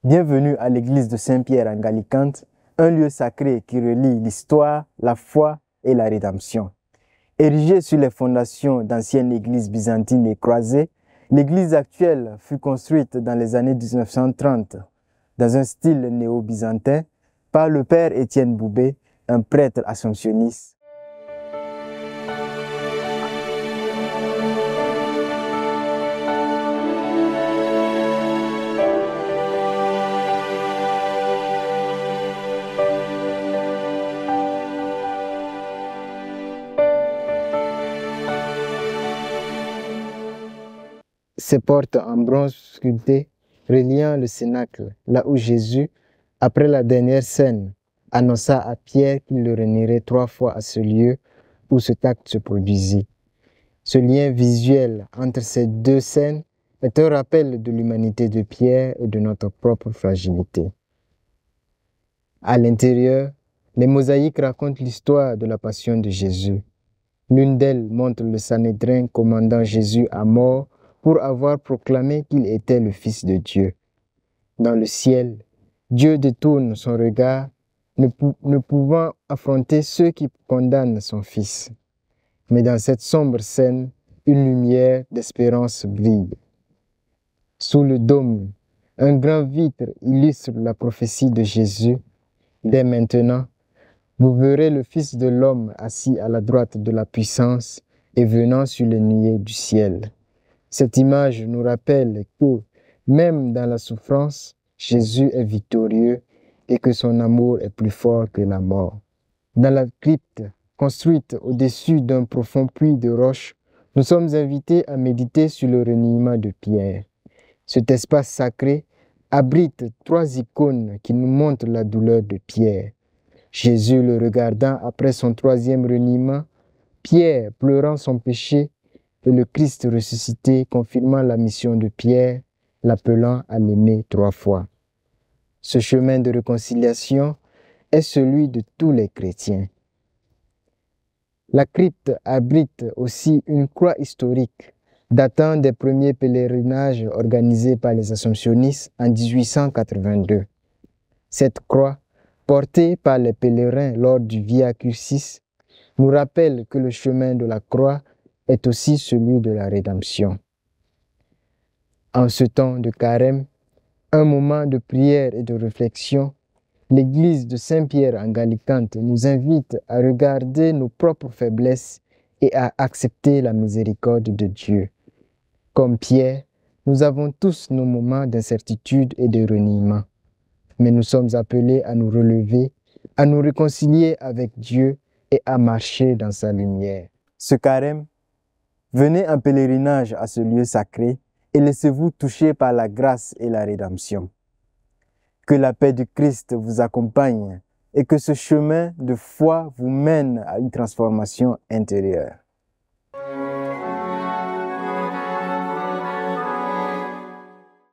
Bienvenue à l'église de Saint-Pierre en Gallicante, un lieu sacré qui relie l'histoire, la foi et la rédemption. Érigée sur les fondations d'anciennes églises byzantines et croisées, l'église actuelle fut construite dans les années 1930 dans un style néo-byzantin par le père Étienne Boubé, un prêtre assomptionniste. Ces portes en bronze sculpté reliant le cénacle, là où Jésus, après la dernière scène, annonça à Pierre qu'il le renierait 3 fois à ce lieu où cet acte se produisit. Ce lien visuel entre ces 2 scènes est un rappel de l'humanité de Pierre et de notre propre fragilité. À l'intérieur, les mosaïques racontent l'histoire de la passion de Jésus. L'une d'elles montre le Sanhédrin commandant Jésus à mort pour avoir proclamé qu'il était le Fils de Dieu. Dans le ciel, Dieu détourne son regard, ne pouvant affronter ceux qui condamnent son Fils. Mais dans cette sombre scène, une lumière d'espérance brille. Sous le dôme, un grand vitre illustre la prophétie de Jésus. Dès maintenant, vous verrez le Fils de l'homme assis à la droite de la puissance et venant sur les nuées du ciel. Cette image nous rappelle que, même dans la souffrance, Jésus est victorieux et que son amour est plus fort que la mort. Dans la crypte, construite au-dessus d'un profond puits de roche, nous sommes invités à méditer sur le reniement de Pierre. Cet espace sacré abrite 3 icônes qui nous montrent la douleur de Pierre. Jésus le regardant après son 3e reniement, Pierre pleurant son péché et le Christ ressuscité confirmant la mission de Pierre, l'appelant à l'aimer 3 fois. Ce chemin de réconciliation est celui de tous les chrétiens. La crypte abrite aussi une croix historique datant des premiers pèlerinages organisés par les Assomptionnistes en 1882. Cette croix, portée par les pèlerins lors du Via Crucis, nous rappelle que le chemin de la croix est aussi celui de la rédemption. En ce temps de carême, un moment de prière et de réflexion, l'église de Saint-Pierre en Gallicante nous invite à regarder nos propres faiblesses et à accepter la miséricorde de Dieu. Comme Pierre, nous avons tous nos moments d'incertitude et de reniement, mais nous sommes appelés à nous relever, à nous réconcilier avec Dieu et à marcher dans sa lumière. Ce carême, venez en pèlerinage à ce lieu sacré et laissez-vous toucher par la grâce et la rédemption. Que la paix du Christ vous accompagne et que ce chemin de foi vous mène à une transformation intérieure.